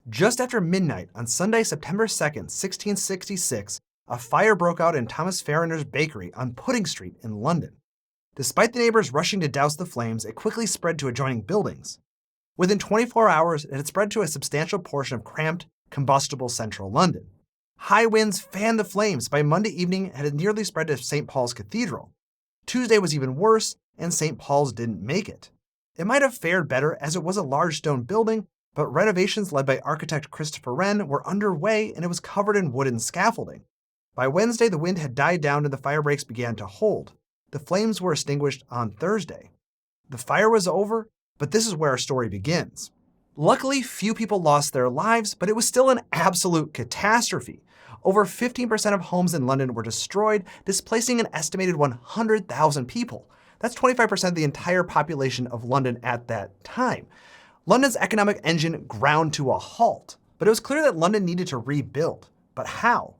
Just after midnight on Sunday, September 2nd, 1666, a fire broke out in Thomas Farriner's bakery on Pudding Street in London. Despite the neighbors rushing to douse the flames, it quickly spread to adjoining buildings. Within 24 hours, it had spread to a substantial portion of cramped, combustible central London. High winds fanned the flames. By Monday evening, it had nearly spread to St. Paul's Cathedral. Tuesday was even worse, and St. Paul's didn't make it. It might have fared better as it was a large stone building, but renovations led by architect Christopher Wren were underway and it was covered in wooden scaffolding. By Wednesday, the wind had died down and the fire breaks began to hold. The flames were extinguished on Thursday. The fire was over, but this is where our story begins. Luckily, few people lost their lives, but it was still an absolute catastrophe. Over 15% of homes in London were destroyed, displacing an estimated 100,000 people. That's 25% of the entire population of London at that time. London's economic engine ground to a halt, but it was clear that London needed to rebuild. But how?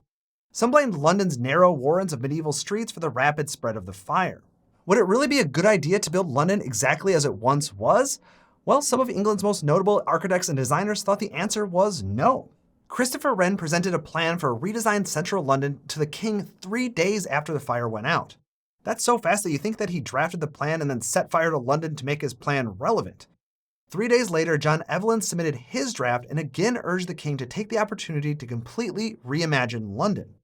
Some blamed London's narrow warrens of medieval streets for the rapid spread of the fire. Would it really be a good idea to build London exactly as it once was? Well, some of England's most notable architects and designers thought the answer was no. Christopher Wren presented a plan for a redesigned central London to the king 3 days after the fire went out. That's so fast that you think that he drafted the plan and then set fire to London to make his plan relevant. 3 days later, John Evelyn submitted his draft and again urged the king to take the opportunity to completely reimagine London.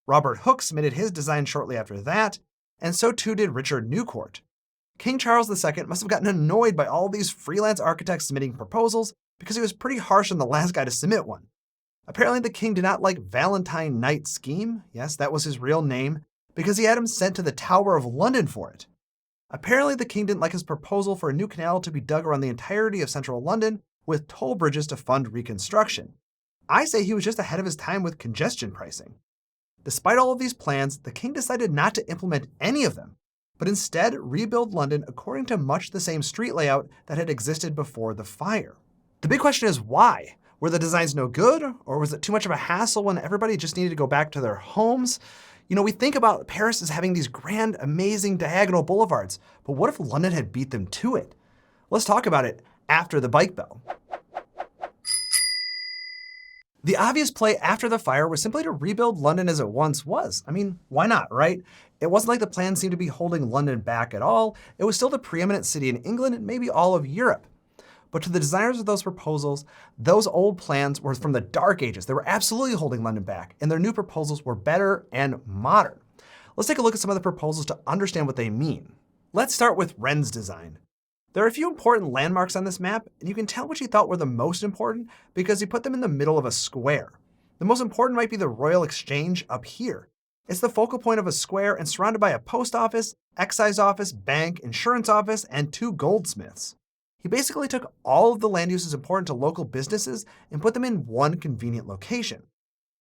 Robert Hooke submitted his design shortly after that, and so too did Richard Newcourt. King Charles II must have gotten annoyed by all these freelance architects submitting proposals because he was pretty harsh on the last guy to submit one. Apparently the king did not like Valentine Knight Scheme, yes, that was his real name, because he had him sent to the Tower of London for it. Apparently the king didn't like his proposal for a new canal to be dug around the entirety of central London with toll bridges to fund reconstruction. I say he was just ahead of his time with congestion pricing. Despite all of these plans, the king decided not to implement any of them, but instead rebuild London according to much the same street layout that had existed before the fire. The big question is why? Were the designs no good, or was it too much of a hassle when everybody just needed to go back to their homes? We think about Paris as having these grand, amazing diagonal boulevards, but what if London had beat them to it? Let's talk about it after the bike bell. The obvious play after the fire was simply to rebuild London as it once was. I mean, why not, right? It wasn't like the plan seemed to be holding London back at all. It was still the preeminent city in England and maybe all of Europe. But to the designers of those proposals, those old plans were from the Dark Ages. They were absolutely holding London back, and their new proposals were better and modern. Let's take a look at some of the proposals to understand what they mean. Let's start with Wren's design. There are a few important landmarks on this map, and you can tell which he thought were the most important because he put them in the middle of a square. The most important might be the Royal Exchange up here. It's the focal point of a square and surrounded by a post office, excise office, bank, insurance office, and 2 goldsmiths. He basically took all of the land uses important to local businesses and put them in one convenient location.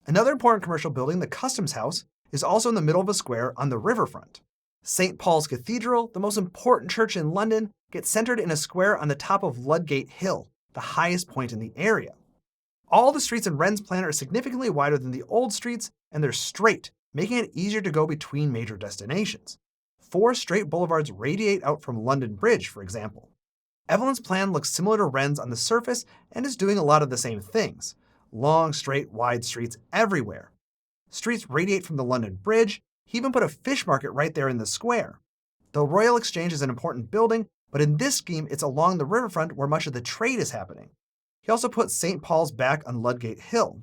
Another important commercial building, the Customs House, is also in the middle of a square on the riverfront. St. Paul's Cathedral, the most important church in London, gets centered in a square on the top of Ludgate Hill, the highest point in the area. All the streets in Wren's plan are significantly wider than the old streets, and they're straight, making it easier to go between major destinations. 4 straight boulevards radiate out from London Bridge, for example. Evelyn's plan looks similar to Wren's on the surface and is doing a lot of the same things. Long, straight, wide streets everywhere. Streets radiate from the London Bridge. He even put a fish market right there in the square. The Royal Exchange is an important building, but in this scheme, it's along the riverfront where much of the trade is happening. He also put St. Paul's back on Ludgate Hill.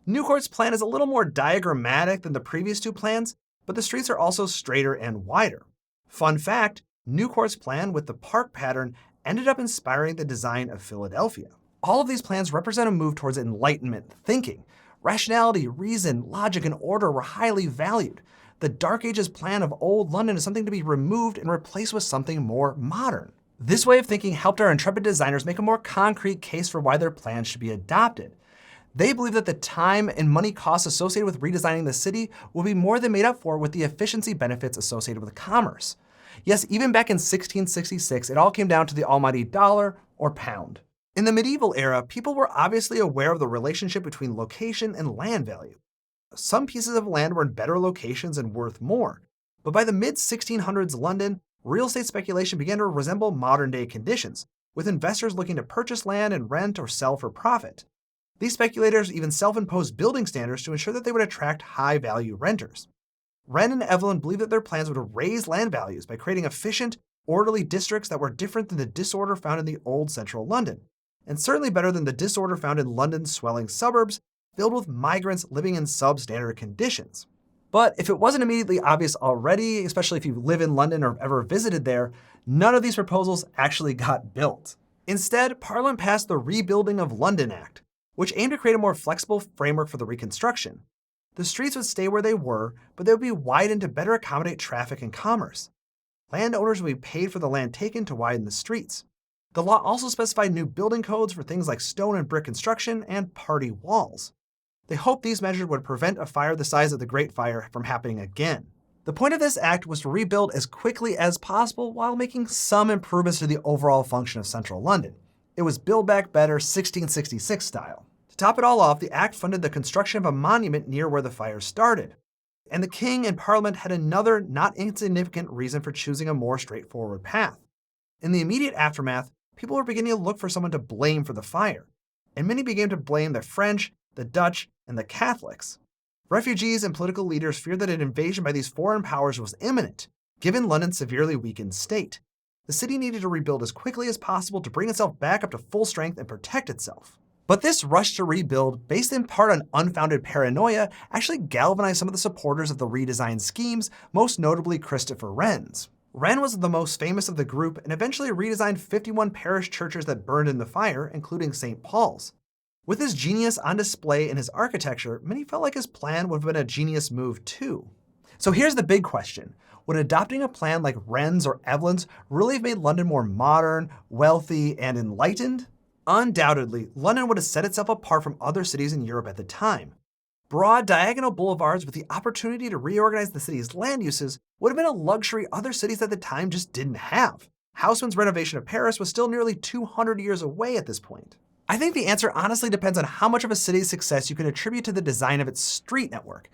Newcourt's plan is a little more diagrammatic than the previous 2 plans, but the streets are also straighter and wider. Fun fact, Newcourt's plan with the park pattern ended up inspiring the design of Philadelphia. All of these plans represent a move towards Enlightenment thinking. Rationality, reason, logic, and order were highly valued. The Dark Ages plan of old London is something to be removed and replaced with something more modern. This way of thinking helped our intrepid designers make a more concrete case for why their plans should be adopted. They believe that the time and money costs associated with redesigning the city will be more than made up for with the efficiency benefits associated with commerce. Yes, even back in 1666, it all came down to the almighty dollar or pound. In the medieval era, people were obviously aware of the relationship between location and land value. Some pieces of land were in better locations and worth more. But by the mid-1600s London, real estate speculation began to resemble modern-day conditions, with investors looking to purchase land and rent or sell for profit. These speculators even self-imposed building standards to ensure that they would attract high-value renters. Wren and Evelyn believed that their plans would raise land values by creating efficient, orderly districts that were different than the disorder found in the old central London, and certainly better than the disorder found in London's swelling suburbs, filled with migrants living in substandard conditions. But if it wasn't immediately obvious already, especially if you live in London or have ever visited there, none of these proposals actually got built. Instead, Parliament passed the Rebuilding of London Act, which aimed to create a more flexible framework for the reconstruction. The streets would stay where they were, but they would be widened to better accommodate traffic and commerce. Landowners would be paid for the land taken to widen the streets. The law also specified new building codes for things like stone and brick construction and party walls. They hoped these measures would prevent a fire the size of the Great Fire from happening again. The point of this act was to rebuild as quickly as possible while making some improvements to the overall function of central London. It was Build Back Better 1666 style. To top it all off, the act funded the construction of a monument near where the fire started. And the King and Parliament had another not insignificant reason for choosing a more straightforward path. In the immediate aftermath, people were beginning to look for someone to blame for the fire, and many began to blame the French, the Dutch, and the Catholics. Refugees and political leaders feared that an invasion by these foreign powers was imminent, given London's severely weakened state. The city needed to rebuild as quickly as possible to bring itself back up to full strength and protect itself. But this rush to rebuild, based in part on unfounded paranoia, actually galvanized some of the supporters of the redesigned schemes, most notably Christopher Wren's. Wren was the most famous of the group and eventually redesigned 51 parish churches that burned in the fire, including St. Paul's. With his genius on display in his architecture, many felt like his plan would have been a genius move too. So here's the big question. Would adopting a plan like Wren's or Evelyn's really have made London more modern, wealthy, and enlightened? Undoubtedly, London would have set itself apart from other cities in Europe at the time. Broad, diagonal boulevards with the opportunity to reorganize the city's land uses would have been a luxury other cities at the time just didn't have. Haussmann's renovation of Paris was still nearly 200 years away at this point. I think the answer honestly depends on how much of a city's success you can attribute to the design of its street network.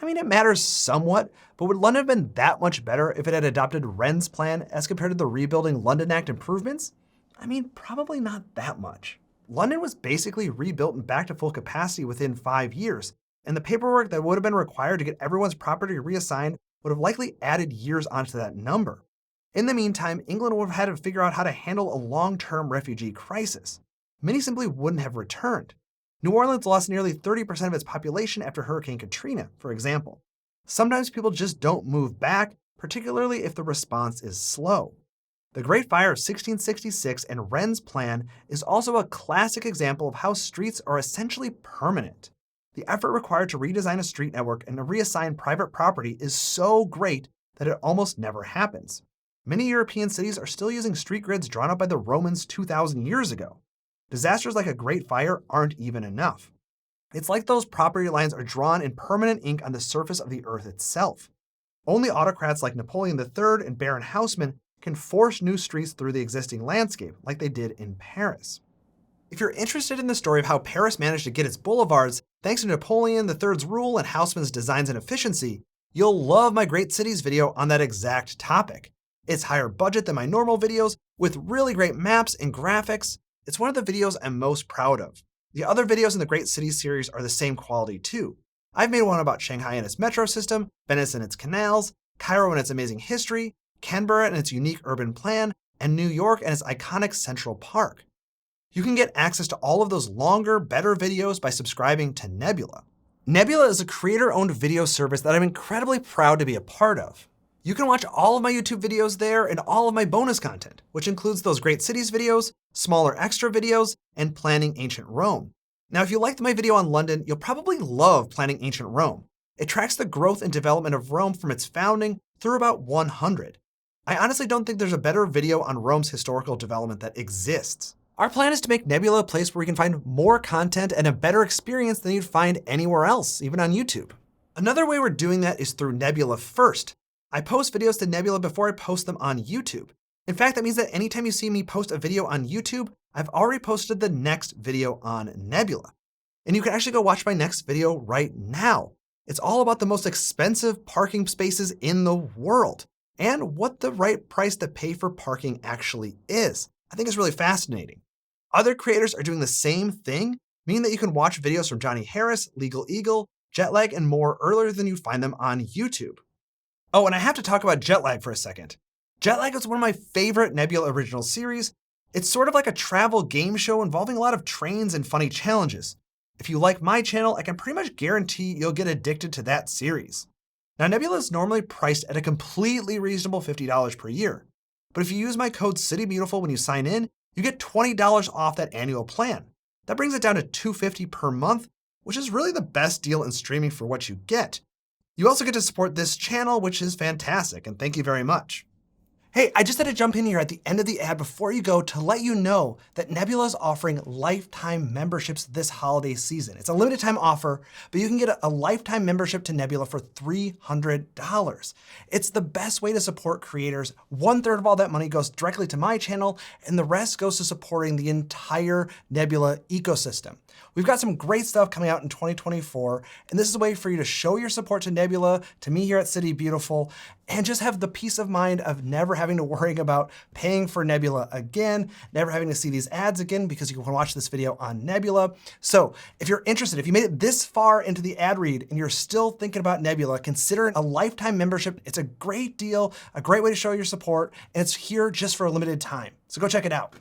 I mean, it matters somewhat, but would London have been that much better if it had adopted Wren's plan as compared to the Rebuilding London Act improvements? I mean, probably not that much. London was basically rebuilt and back to full capacity within 5 years, and the paperwork that would have been required to get everyone's property reassigned would have likely added years onto that number. In the meantime, England would have had to figure out how to handle a long-term refugee crisis. Many simply wouldn't have returned. New Orleans lost nearly 30% of its population after Hurricane Katrina, for example. Sometimes people just don't move back, particularly if the response is slow. The Great Fire of 1666 and Wren's plan is also a classic example of how streets are essentially permanent. The effort required to redesign a street network and to reassign private property is so great that it almost never happens. Many European cities are still using street grids drawn up by the Romans 2,000 years ago. Disasters like a Great Fire aren't even enough. It's like those property lines are drawn in permanent ink on the surface of the earth itself. Only autocrats like Napoleon III and Baron Haussmann can force new streets through the existing landscape, like they did in Paris. If you're interested in the story of how Paris managed to get its boulevards thanks to Napoleon III's rule and Haussmann's designs and efficiency, you'll love my Great Cities video on that exact topic. It's higher budget than my normal videos, with really great maps and graphics. It's one of the videos I'm most proud of. The other videos in the Great Cities series are the same quality too. I've made one about Shanghai and its metro system, Venice and its canals, Cairo and its amazing history, Canberra and its unique urban plan, and New York and its iconic Central Park. You can get access to all of those longer, better videos by subscribing to Nebula. Nebula is a creator-owned video service that I'm incredibly proud to be a part of. You can watch all of my YouTube videos there and all of my bonus content, which includes those Great Cities videos, smaller extra videos, and Planning Ancient Rome. Now, if you liked my video on London, you'll probably love Planning Ancient Rome. It tracks the growth and development of Rome from its founding through about 100. I honestly don't think there's a better video on Rome's historical development that exists. Our plan is to make Nebula a place where you can find more content and a better experience than you'd find anywhere else, even on YouTube. Another way we're doing that is through Nebula First. I post videos to Nebula before I post them on YouTube. In fact, that means that anytime you see me post a video on YouTube, I've already posted the next video on Nebula. And you can actually go watch my next video right now. It's all about the most expensive parking spaces in the world and what the right price to pay for parking actually is. I think it's really fascinating. Other creators are doing the same thing, meaning that you can watch videos from Johnny Harris, Legal Eagle, Jetlag, and more earlier than you find them on YouTube. Oh, and I have to talk about Jetlag for a second. Jetlag is one of my favorite Nebula original series. It's sort of like a travel game show involving a lot of trains and funny challenges. If you like my channel, I can pretty much guarantee you'll get addicted to that series. Now, Nebula is normally priced at a completely reasonable $50 per year. But if you use my code CITYBEAUTIFUL when you sign in, you get $20 off that annual plan. That brings it down to $250 per month, which is really the best deal in streaming for what you get. You also get to support this channel, which is fantastic, and thank you very much. Hey, I just had to jump in here at the end of the ad before you go to let you know that Nebula is offering lifetime memberships this holiday season. It's a limited time offer, but you can get a lifetime membership to Nebula for $300. It's the best way to support creators. 1/3 of all that money goes directly to my channel, and the rest goes to supporting the entire Nebula ecosystem. We've got some great stuff coming out in 2024, and this is a way for you to show your support to Nebula, to me here at City Beautiful, and just have the peace of mind of never having to worry about paying for Nebula again, never having to see these ads again, because you can watch this video on Nebula. So if you're interested, if you made it this far into the ad read and you're still thinking about Nebula, consider a lifetime membership. It's a great deal, a great way to show your support, and it's here just for a limited time. So go check it out.